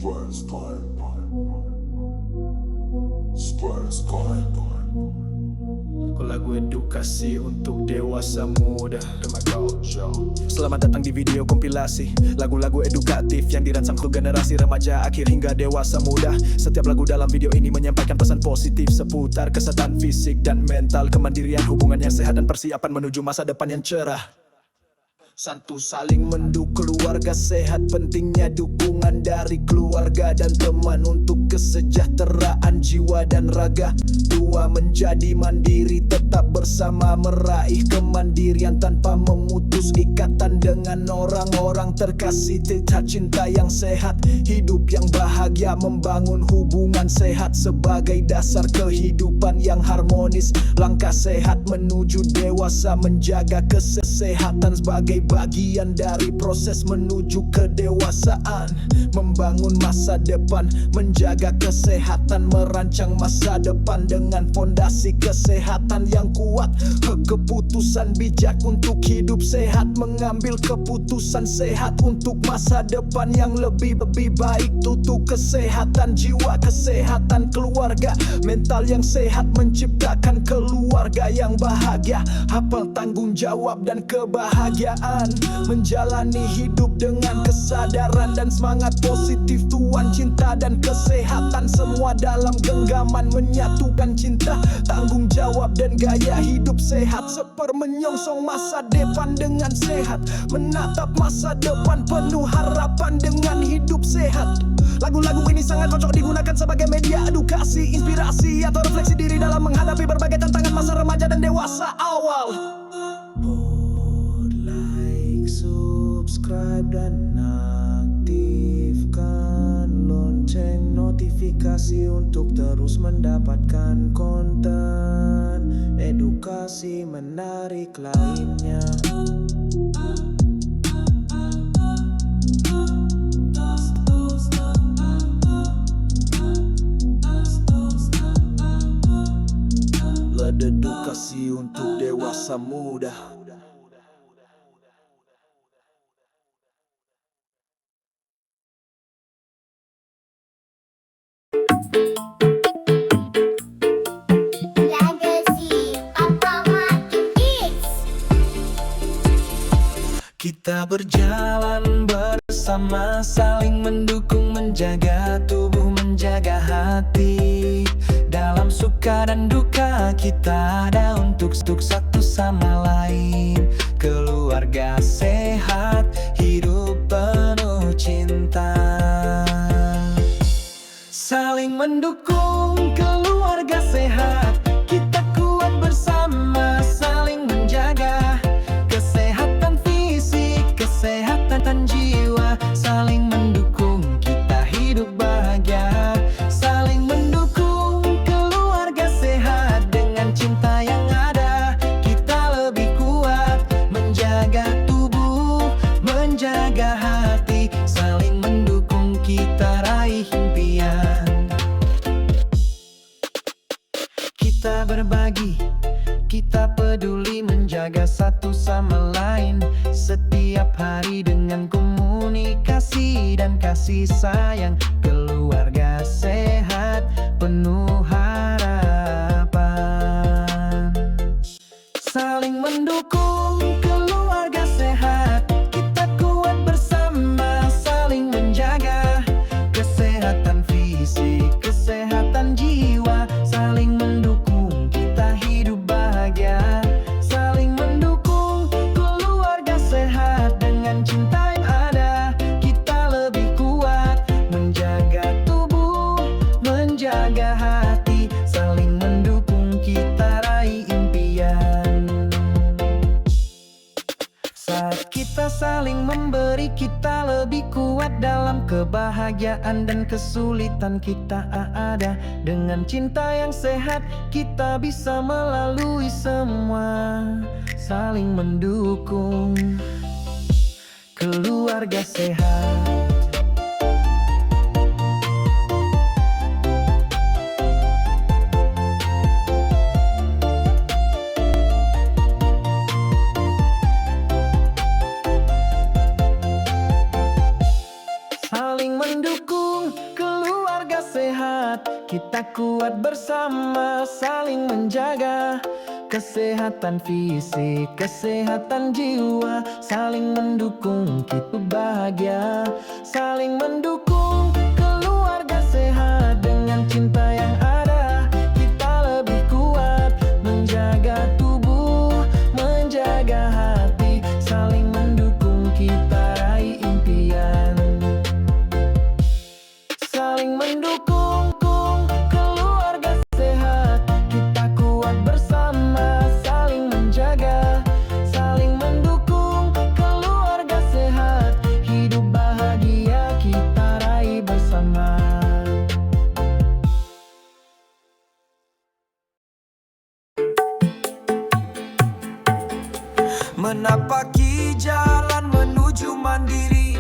Squares time. Squares time. Lagu edukasi untuk dewasa muda. Selamat datang di video kompilasi lagu-lagu edukatif yang dirancang untuk generasi remaja akhir hingga dewasa muda. Setiap lagu dalam video ini menyampaikan pesan positif seputar kesehatan fisik dan mental, kemandirian, hubungan yang sehat, dan persiapan menuju masa depan yang cerah. Satu, saling mendukung keluarga sehat. Pentingnya dukungan dari keluarga dan teman untuk kesejahteraan jiwa dan raga. Dua, menjadi mandiri, tetap bersama meraih kemandirian tanpa memutus ikatan dengan orang-orang terkasih. Cinta yang sehat, hidup yang bahagia, membangun hubungan sehat sebagai dasar kehidupan yang harmonis. Langkah sehat menuju dewasa, menjaga kesehatan sebagai bagian dari proses menuju kedewasaan. Membangun masa depan, menjaga kesehatan, merancang masa depan dengan fondasi kesehatan yang kuat. Keputusan bijak untuk hidup sehat, mengambil keputusan sehat untuk masa depan yang lebih baik. Untuk kesehatan jiwa, kesehatan keluarga, mental yang sehat, menciptakan keluarga yang bahagia. Hafal tanggung jawab dan kebahagiaan, menjalani hidup dengan kesadaran dan semangat positif. Tuan cinta dan kesehatan, semua dalam genggaman menyatukan cinta, tanggung jawab dan gaya hidup sehat. Sepermenyongsong masa depan dengan sehat, menatap masa depan penuh harapan dengan hidup sehat. Lagu-lagu ini sangat cocok digunakan sebagai media edukasi, inspirasi, atau refleksi diri dalam menghadapi berbagai tantangan masa remaja dan dewasa awal. Subscribe dan aktifkan lonceng notifikasi untuk terus mendapatkan konten edukasi menarik lainnya. Edukasi untuk dewasa muda. Kita berjalan bersama, saling mendukung, menjaga tubuh, menjaga hati. Dalam suka dan duka kita ada untuk satu sama lain. Keluarga sehat, hidup penuh cinta. Saling mendukung, keluarga sehat, kita kuat bersama, saling menjaga kesehatan fisik, kesehatan jiwa. Saling mendukung, kita hidup bahagia. Saling mendukung, keluarga sehat, dengan cinta yang ada kita lebih kuat, menjaga tubuh, menjaga hati. Saling mendukung, kita raih impian. Kita berbagi, kita peduli, menjaga satu sama lain setiap hari dengan komunikasi dan kasih sayang. Keluarga sehat, penuh harapan. Saling mendukung, keluarga sehat, kita kuat bersama, saling menjaga kesehatan fisik, kesehatan jiwa. Saling mendukung, kita hidup bahagia. Saling mendukung, keluarga sehat, dengan cinta yang ada kita lebih kuat, menjaga tubuh, menjaga hati. Saling mendukung, kita raih impian. Saat kita saling memberi, kita lebih kuat dalam kebahagiaan dan kesulitan kita ada. Dengan cinta yang sehat, kita bisa melalui semua. Saling mendukung, keluarga sehat. Saling mendukung, Kita kuat bersama, saling menjaga kesehatan fisik, kesehatan jiwa, saling mendukung kita bahagia, saling mendukung keluarga sehat dengan cinta yang ada. Kita lebih kuat menjaga tubuh, menjaga hati, saling mendukung kita raih impian. Saling mendukung keluarga sehat, kita kuat bersama, saling menjaga, saling mendukung keluarga sehat, hidup bahagia kita raih bersama. Menapaki jalan menuju mandiri,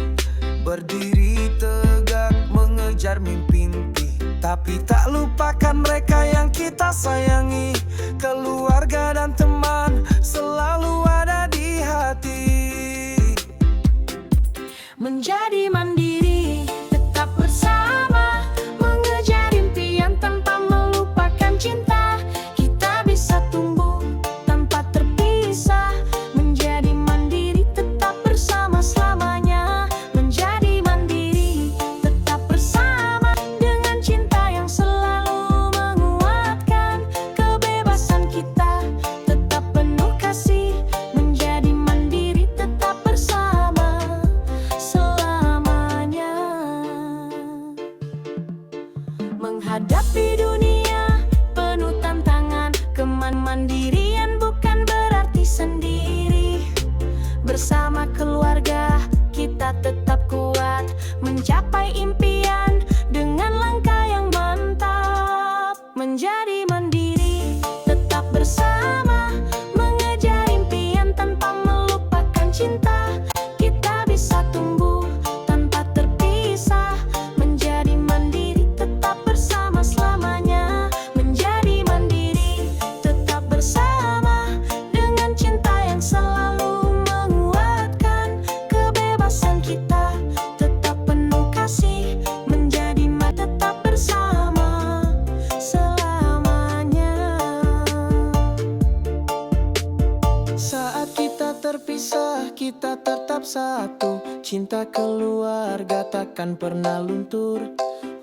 berdiri tegak mengejar mimpi, tapi tak lupakan mereka yang kita sayangi. Keluarga dan teman selalu ada di hati. Menjadi mandiri, tetap bersama, mengejar impian tanpa melupakan cinta. Kita bisa tumbuh tanpa terpisah. Menjadi mandiri, tetap bersama selamanya. Menjadi mandiri, tetap bersama, dengan cinta yang selalu menguatkan kebebasan kita. Tetap penuh kasih, menjadi mandiri, tetap bersama selamanya. Menghadapi dunia penuh tantangan, kemandirian bukan berarti sendiri. Bersama keluarga kita tetap kuat, mencapai impian dengan langkah yang mantap. Menjadi mandiri, tetap bersama, mengejar impian tanpa melupakan cinta. Kita bisa tumbuh tanpa terpisah. Menjadi mandiri, tetap bersama selamanya. Menjadi mandiri, tetap bersama, dengan cinta yang selalu menguatkan kebebasan kita. Tetap penuh kasih, menjadi tetap bersama selamanya. Saat kita terpisah, kita tetap satu. Cinta keluarga takkan pernah luntur.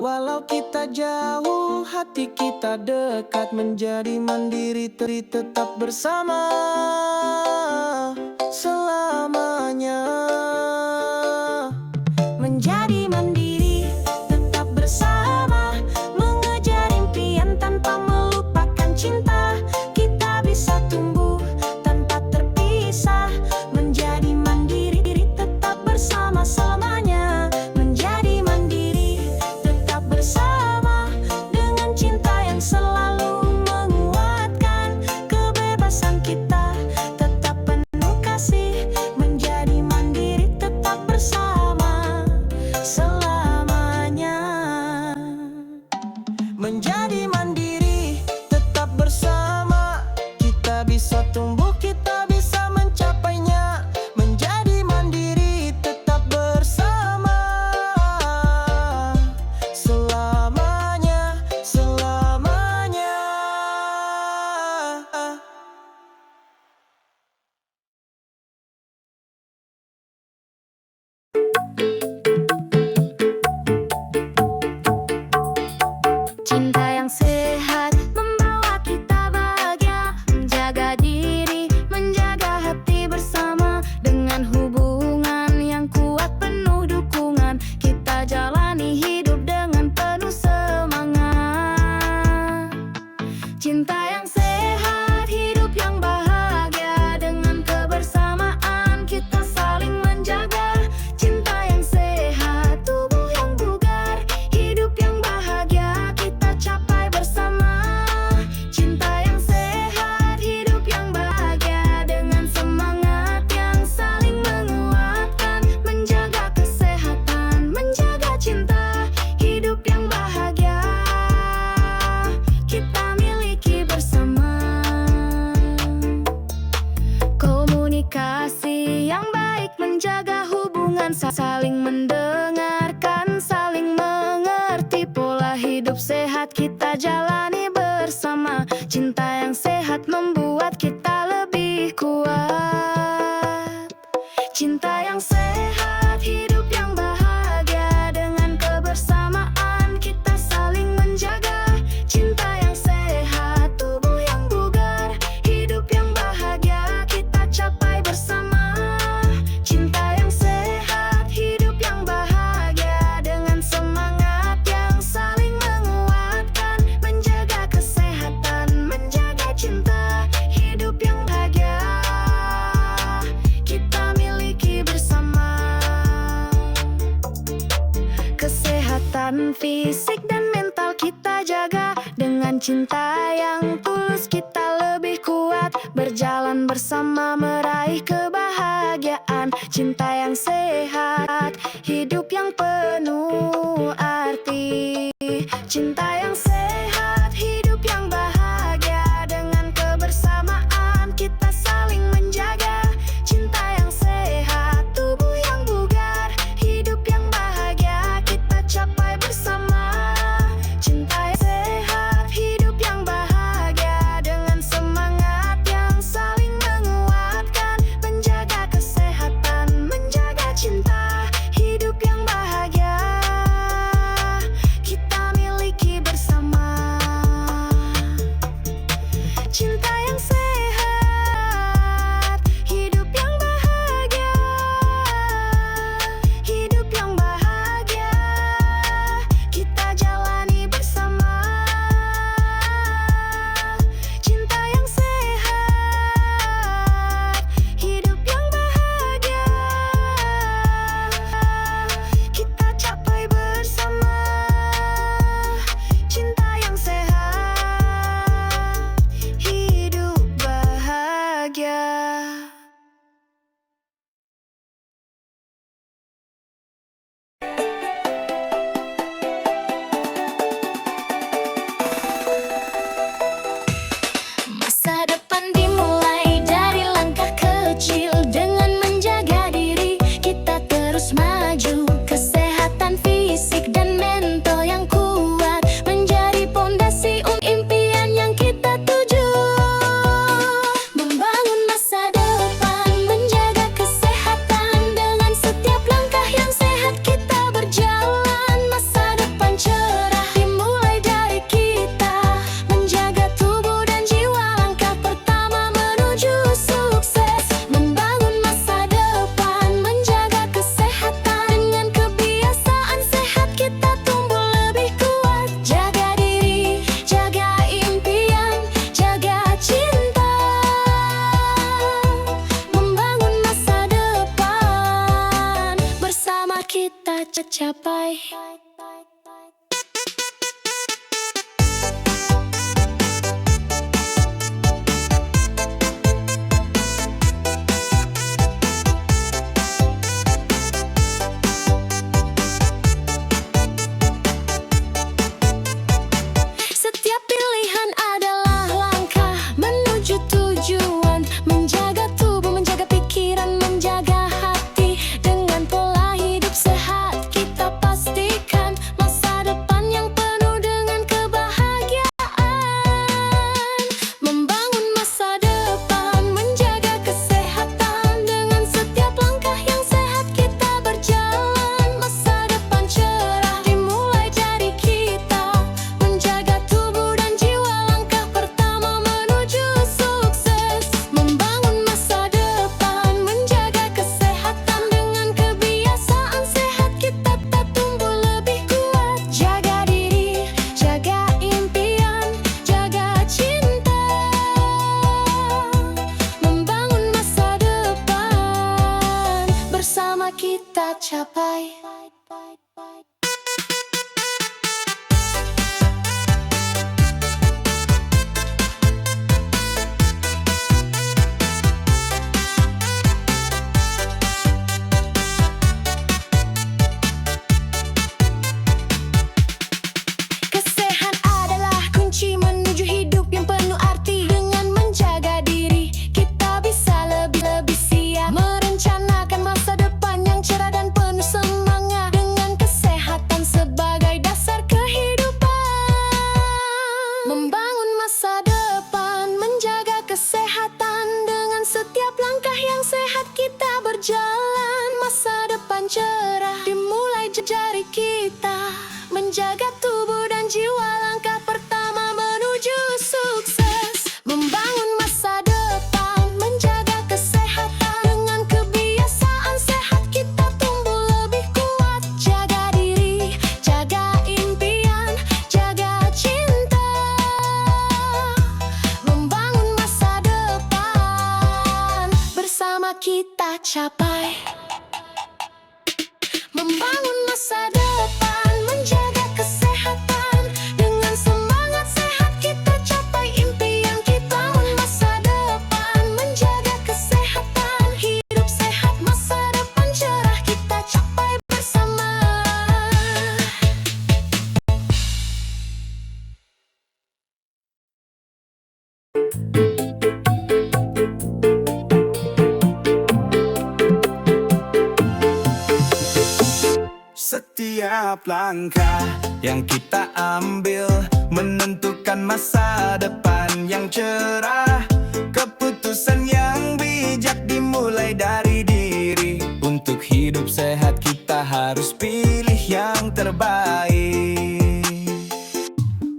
Walau kita jauh, hati kita dekat. Menjadi mandiri, tetap bersama selamanya. Menjadi mandiri, tetap bersama, mengejar impian tanpa melupakan cinta. Kita bisa tumbuh tanpa terpisah. Menjadi mandiri, tetap bersama selamanya. Menjadi mandiri, tetap bersama, dengan cinta yang selalu menguatkan kebebasan kita. Tetap penuh kasih, menjadi mandiri, tetap bersama selamanya. Menjadi mandiri, tetap bersama, kita bisa tumbuh, kita bisa mencapainya. Menjadi mandiri, tetap bersama selamanya, selamanya. Cinta yang sehat membawa kita bahagia, menjaga diri, menjaga hati bersama. Dengan hubungan yang kuat penuh dukungan, kita jalani hidup dengan penuh semangat. Cinta yang sehat, hidup yang bahagia, dengan kebersamaan kita saling menjaga. Cinta yang sehat, tubuh yang bugar, hidup yang bahagia kita capai bersama. Cinta yang sehat, hidup yang bahagia, dengan semangat yang saling menguatkan. Menjaga kesehatan, menjaga cinta, hidup yang bahagia kita miliki bersama. Komunikasi yang baik menjaga hubungan, saling mendengarkan, saling mengerti pola menjaga hidup sehat kita jalani bersama. Cinta yang sehat membuat kita lebih kuat. Cinta yang sehat, hidup yang bahagia. Dengan kebersamaan kita saling menjaga. Cinta yang sehat, tubuh yang bugar. Hidup yang bahagia kita capai bersama. Cinta yang sehat, hidup yang bahagia. Dengan semangat yang saling menguatkan. Menjaga kesehatan, menjaga cinta. Hidup yang bahagia kita miliki bersama. Kesehatan fisik dan mental kita jaga. Dengan cinta yang tulus kita lebih kuat. Berjalan bersama meraih kebahagiaan. Cinta yang sehat, hidup yang penuh arti. Cinta yang sehat, hidup yang bahagia. Dengan kebersamaan kita saling menjaga. Cinta yang sehat, tubuh yang bugar. Hidup yang bahagia kita capai bersama. Cinta yang sehat, hidup yang bahagia. Dengan semangat yang saling menguatkan. Menjaga kesehatan, menjaga cinta. Hidup yang bahagia kita miliki bersama. Cinta yang sehat, hidup yang bahagia. Hidup yang bahagia kita jalani bersama. Cinta yang sehat, hidup yang bahagia kita capai bersama. Cinta yang sehat, hidup bahagia. Masa depan dimulai dari langkah kecil. Dengan menjaga diri kita terus maju. Kesehatan fisik dan mental yang kuat menjadi pondasi impian yang kita tuju. Membangun masa depan, menjaga kesehatan. Dengan setiap langkah yang sehat kita berjalan. Masa depan cerah dimulai dari kita. Menjaga tubuh dan jiwa langkah pertama menuju sukses. Membangun masa depan, menjaga kesehatan. Dengan kebiasaan sehat kita tumbuh lebih kuat. Jaga diri, jaga impian, jaga cinta. Membangun masa depan bersama kita capai. Setiap pilihan adalah langkah menuju tujuan. Menjaga tubuh, menjaga pikiran, menjaga hati. Dengan pola hidup sehat kita pastikan masa depan yang penuh dengan kebahagiaan. Membangun masa depan, menjaga kesehatan. Dengan setiap langkah yang sehat kita berjalan. Masa depan cerah dimulai dari kita. Menjaga tubuh dan jiwa langkah pertama menuju sukses. Membangun masa depan, menjaga kesehatan. Dengan kebiasaan sehat kita tak tumbuh lebih kuat. Jaga diri, jaga impian, jaga cinta. Membangun masa depan bersama kita capai. Kesehatan adalah kunci menuju hidup yang penuh arti. Dengan menjaga diri kita bisa lebih siap. Merencanakan masa depan yang cerah dan penuh semangat. kita capai. Membangun masa depan, menjaga kesehatan. Dengan semangat sehat kita capai impian kita. Membangun masa depan, menjaga kesehatan. Hidup sehat, masa depan cerah kita capai bersama. Setiap langkah yang kita ambil menentukan masa depan yang cerah. Keputusan yang bijak dimulai dari diri. Untuk hidup sehat kita harus pilih yang terbaik.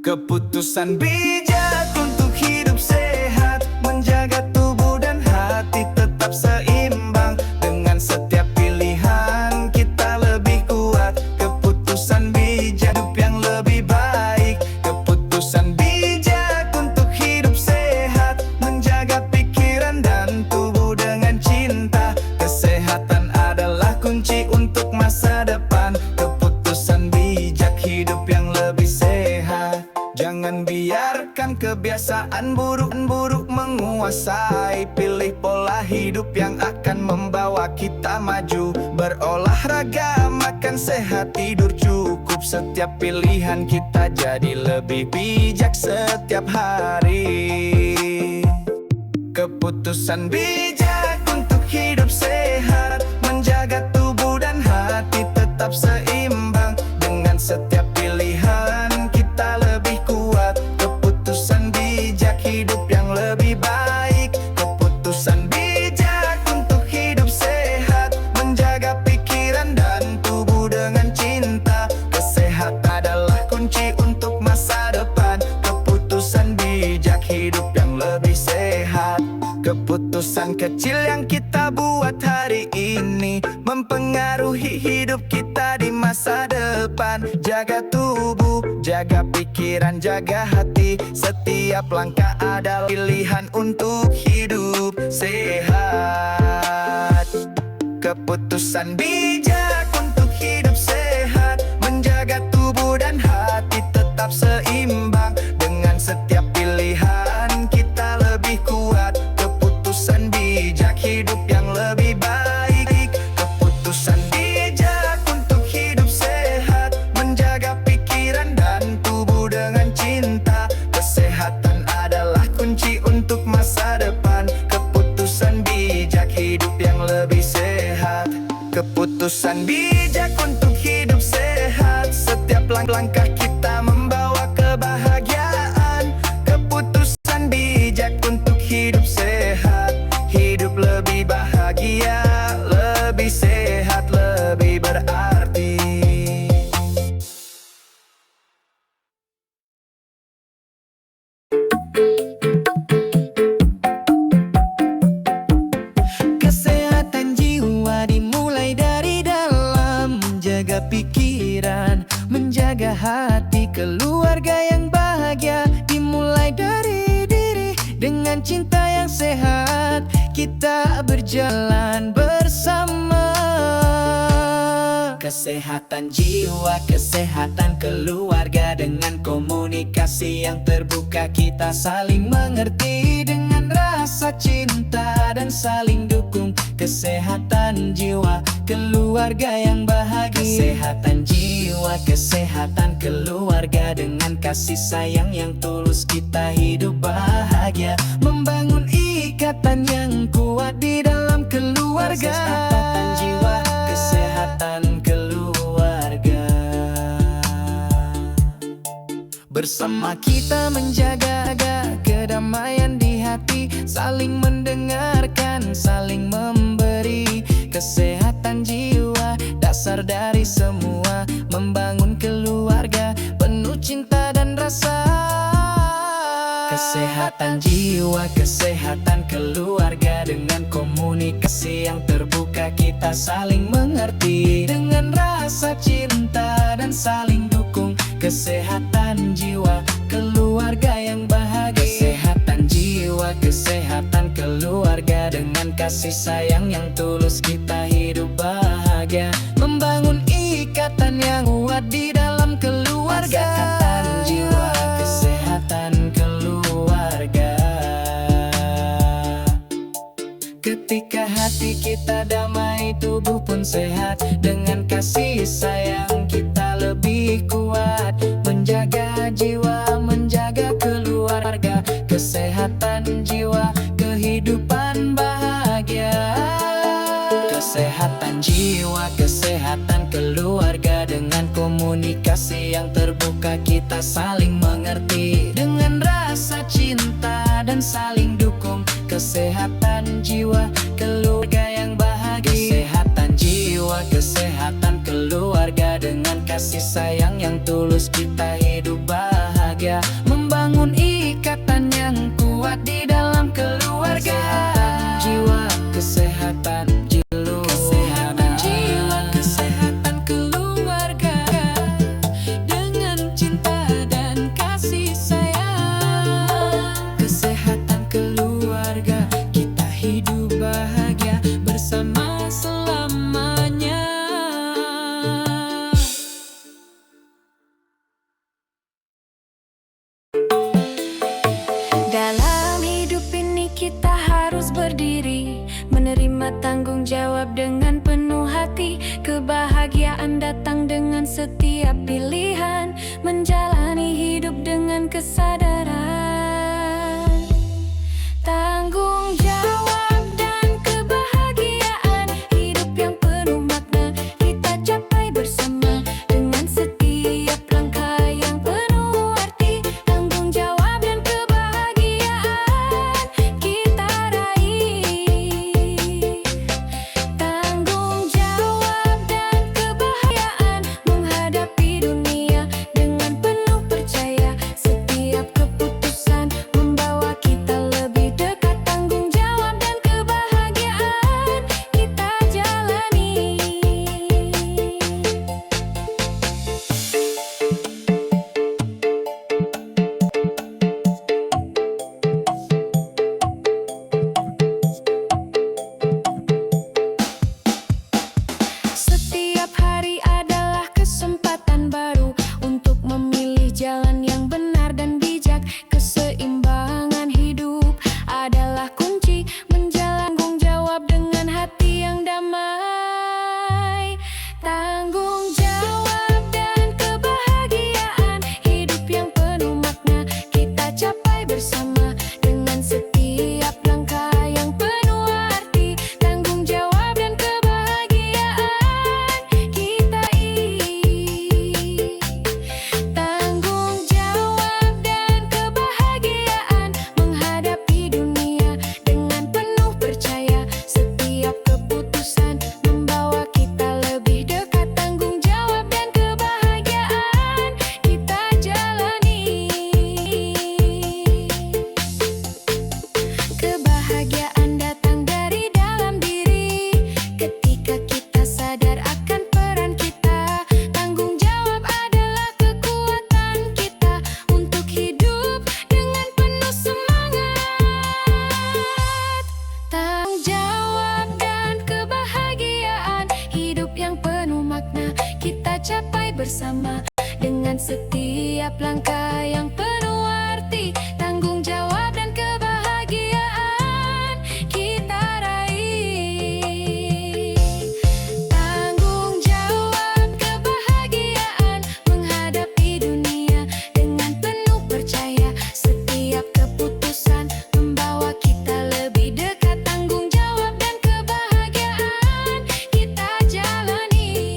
Keputusan bijak untuk hidup sehat, menjaga tubuh dan hati tetap seimbang. Dengan setiap pilihan kita lebih kuat. Keputusan bijak hidup yang lebih baik. Keputusan bijak untuk hidup sehat, menjaga pikiran dan tubuh dengan cinta. Kesehatan adalah kunci untuk masa depan. Keputusan bijak hidup yang lebih sehat. Jangan biarkan kebiasaan buruk-buruk menguasai. Pilih pola hidup yang akan membawa kita maju. Berolahraga, makan sehat, tidur cukup. Setiap pilihan kita jadi lebih bijak setiap hari. Keputusan bijak untuk hidup sehat, menjaga tubuh dan hati tetap seimbang. Dengan setiap pilihan kita lebih kuat. Keputusan bijak hidup yang lebih baik. Keputusan bijak untuk hidup sehat, menjaga pikiran dan tubuh dengan cinta. Kesehatan adalah kunci untuk masa depan. Keputusan bijak hidup yang lebih sehat. Keputusan kecil yang kita buat hari ini mempengaruhi hidup kita di masa depan. Jaga tubuh, jaga pikiran, jaga hati. Setiap langkah adalah pilihan untuk hidup sehat. Keputusan bijak untuk hidup sehat, menjaga tubuh dan hati tetap seimbang. Dengan setiap pilihan kita lebih kuat. Keputusan bijak hidup yang lebih baik. Keputusan bijak untuk hidup sehat, menjaga pikiran dan tubuh dengan cinta. Kesehatan adalah kunci untuk masa depan. Keputusan bijak hidup yang lebih sehat. Keputusan bijak untuk hidup sehat. Setiap langkah kita membawa kebahagiaan. Keputusan bijak untuk hidup sehat. Hidup lebih bahagia, lebih sehat, lebih berarti. Kesehatan jiwa dimulai dari dalam. Menjaga pikiran, menjaga hati. Keluarga yang bahagia dimulai dari diri. Dengan cinta yang sehat kita berjalan bersama. Kesehatan jiwa, kesehatan keluarga. Dengan komunikasi yang terbuka kita saling mengerti. Dengan rasa cinta dan saling dukung. Kesehatan jiwa, keluarga yang bahagia. Kesehatan jiwa, kesehatan keluarga. Dengan kasih sayang yang tulus kita hidup bahagia. Membangun ikatan yang kuat di dalam keluarga. Kesehatan jiwa, kesehatan keluarga. Bersama kita menjaga kedamaian di hati. Saling mendengarkan, saling memberi. Kesehatan jiwa, dasar dari semua. Membangun keluarga penuh cinta dan rasa. Kesehatan jiwa, kesehatan keluarga. Dengan komunikasi yang terbuka kita saling mengerti. Dengan rasa cinta dan saling dukung. Kesehatan jiwa, keluarga yang bahagia. Kesehatan jiwa, kesehatan keluarga. Dengan kasih sayang yang tulus kita hidup bahagia, membangun ikatan yang kuat di dalam keluarga. Kesehatan jiwa, kesehatan keluarga. Ketika hati kita damai, tubuh pun sehat. Dengan kasih sayang kita lebih kuat, menjaga jiwa, menjaga keluarga. Kesehatan jiwa, kehidupan bahagia. Kesehatan jiwa, kesehatan keluarga. Dengan komunikasi yang terbuka kita saling mengerti, dengan rasa cinta dan saling dukung. Kesehatan jiwa, keluarga yang bahagia. Kesehatan jiwa, kesehatan keluarga. Dengan kasih sayang yang tulus kita hidup bahagia, membangun ikatan yang kuat di dalam keluarga. Kesehatan jiwa, kesehatan jiwa. Kesehatan jiwa, kesehatan keluarga. Dengan cinta dan kasih sayang. Kesehatan keluarga, kita hidup bahagia bersama selamanya. Dalam hidup ini kita harus berdiri, menerima tanggung jawab dengan penuh hati. Kebahagiaan datang dengan setiap pilihan, menjalani hidup dengan kesadaran. Tanggung jawab dan kebahagiaan, hidup yang penuh makna kita capai bersama. Dengan setiap langkah yang penuh arti, tanggung jawab dan kebahagiaan kita raih. Tanggung jawab dan kebahagiaan, menghadapi dunia dengan penuh percaya. Setiap keputusan membawa kita lebih dekat. Tanggung jawab dan kebahagiaan kita jalani. Setiap hari adalah kesempatan baru untuk memilih jalan yang benar dan bijak. Keseimbangan hidup adalah kunci menjalani tanggung jawab dengan hati yang damai. Tanggung jawab dan kebahagiaan, hidup yang penuh makna kita capai bersama. Dengan setiap langkah yang penuh arti, tanggung jawab dan kebahagiaan kita ih. Tanggung jawab dan kebahagiaan, menghadapi dunia dengan penuh percaya. Setiap keputusan membawa kita lebih dekat. Tanggung jawab dan kebahagiaan kita jalani. Kebahagiaan datang dari dalam diri ketika kita sadar akan peran kita. Tanggung jawab adalah kekuatan kita untuk hidup dengan penuh semangat. Tanggung jawab dan kebahagiaan, hidup yang penuh makna kita capai bersama. Dengan setiap langkah yang penuh arti, tanggung jawab dan kebahagiaan kita raih. Tanggung jawab kebahagiaan, menghadapi dunia dengan penuh percaya. Setiap keputusan membawa kita lebih dekat. Tanggung jawab dan kebahagiaan kita jalani.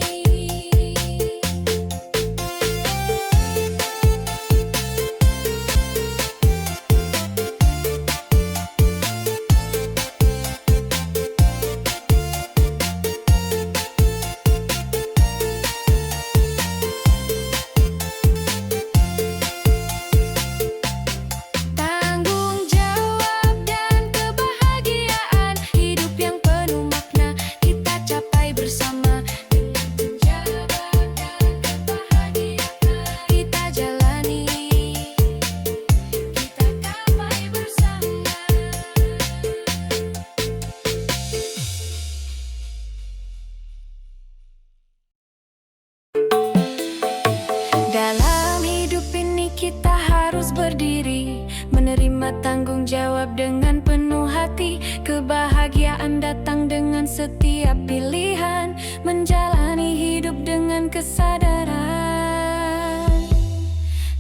dengan setiap pilihan, menjalani hidup dengan kesadaran.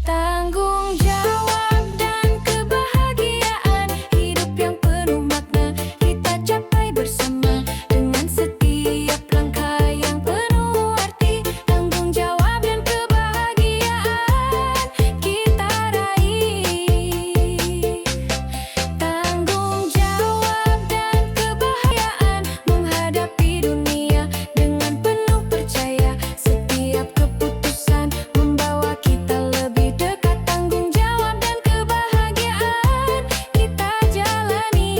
Tanggung jawab dan kebahagiaan, hidup yang penuh makna kita capai bersama dengan setiap langkah yang penuh arti. Tanggung jawab dan kebahagiaan kita raih. Tanggung jawab dan kebahagiaan menghadapi dunia dengan penuh percaya. Setiap keputusan membawa kita lebih dekat. Tanggung jawab dan kebahagiaan kita jalani.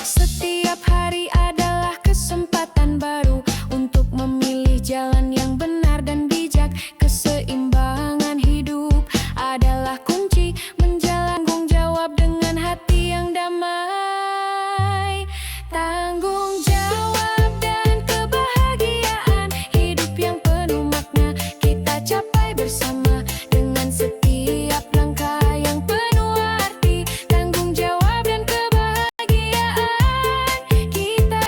Setiap hari adalah kesempatan baru untuk memilih jalan yang benar dan bijak. Keseimbangan hidup adalah kunci menjalani tanggung jawab dengan hati yang damai. Tanggung jawab dan kebahagiaan, hidup yang penuh makna kita capai bersama dengan setiap langkah yang penuh arti. Tanggung jawab dan kebahagiaan kita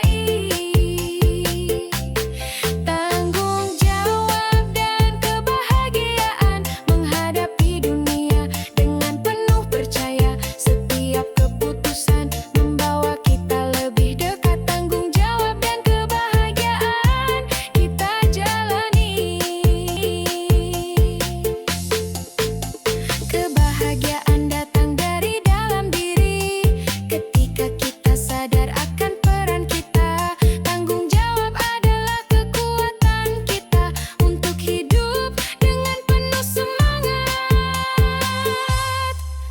Tanggung jawab dan kebahagiaan menghadapi dunia dengan penuh percaya. Setiap keputusan membawa kita lebih dekat. Tanggung jawab dan kebahagiaan kita jalani. Kebahagiaan datang dari dalam diri ketika kita sadar akan peran kita. Tanggung jawab adalah kekuatan kita untuk hidup dengan penuh semangat.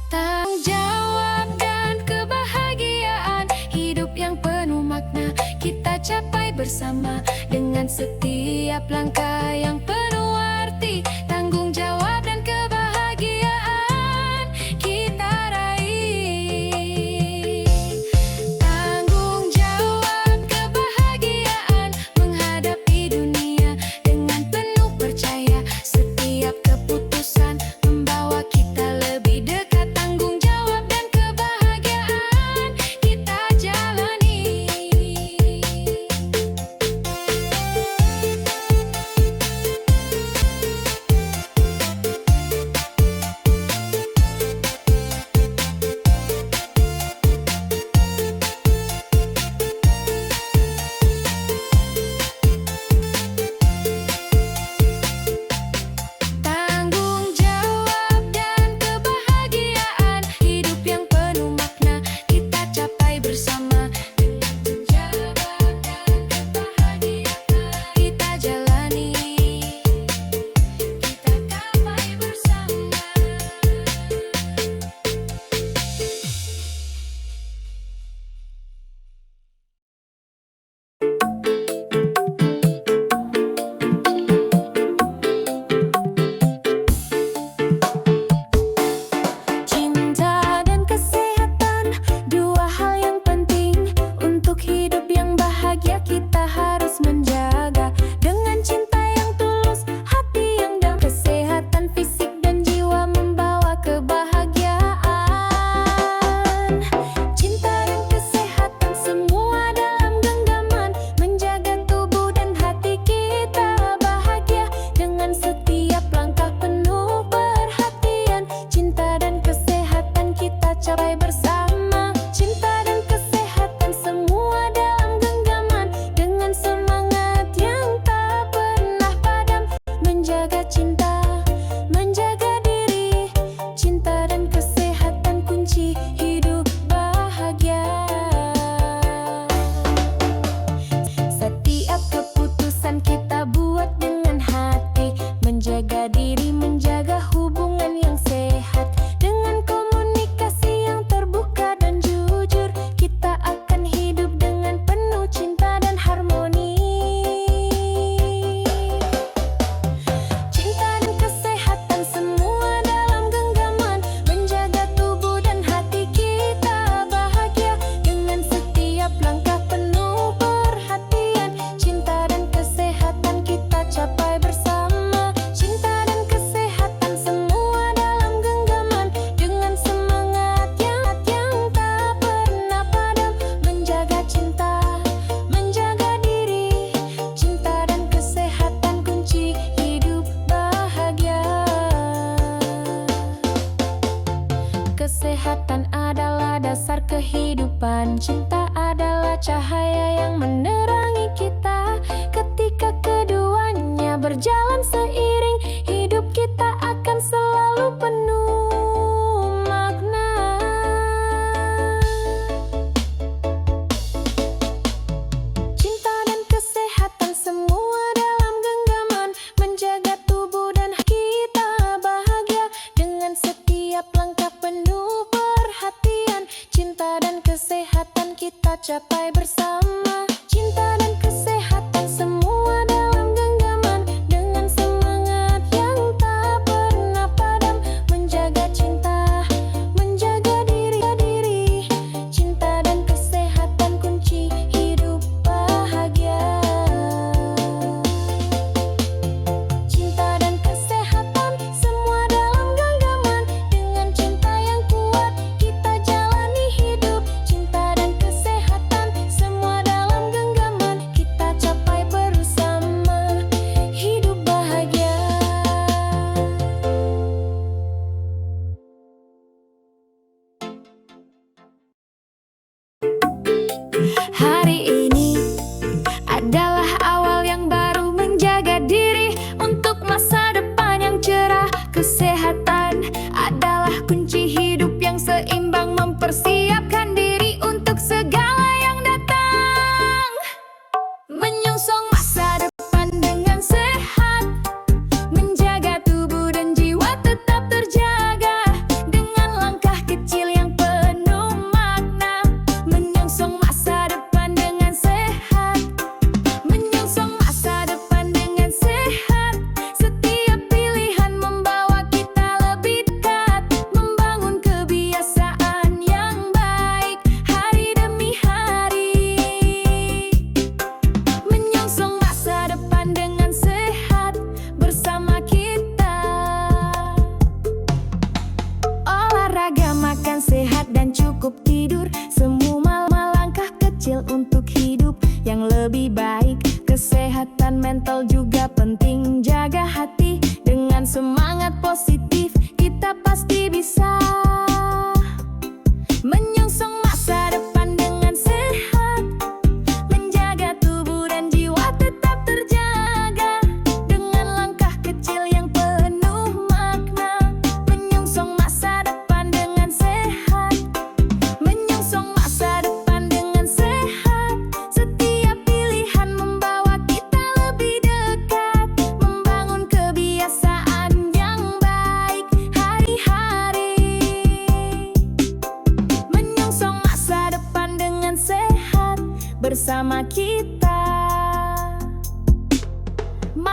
Tanggung jawab dan kebahagiaan, hidup yang penuh makna kita capai bersama dengan setiap langkah yang penuh arti. Tanggung jawab dan kebahagiaan kita raih. Tanggung jawab kebahagiaan menghadapi dunia dengan penuh percaya. Setiap keputusan membawa kita lebih dekat. Tanggung jawab dan kebahagiaan kita jalani.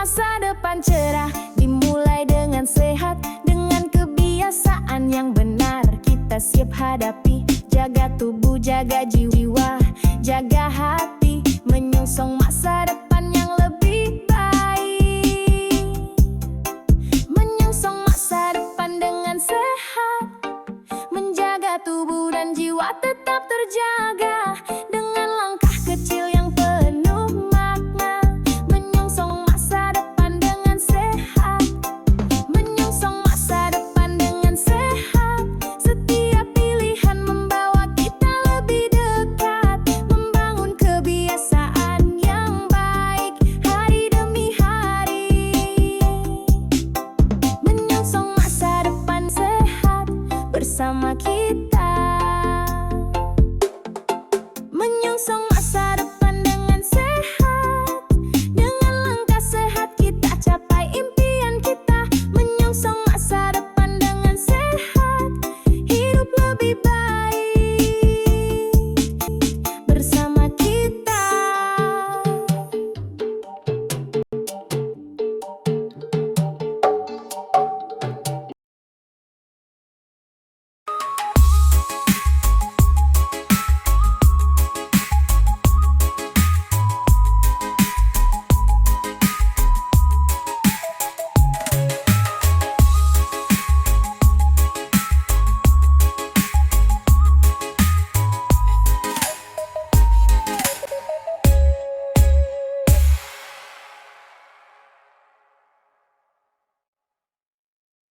masa depan cerah dimulai dengan sehat. Dengan kebiasaan yang benar kita siap hadapi. Jaga tubuh, jaga jiwa, jaga hati, menyongsong masa depan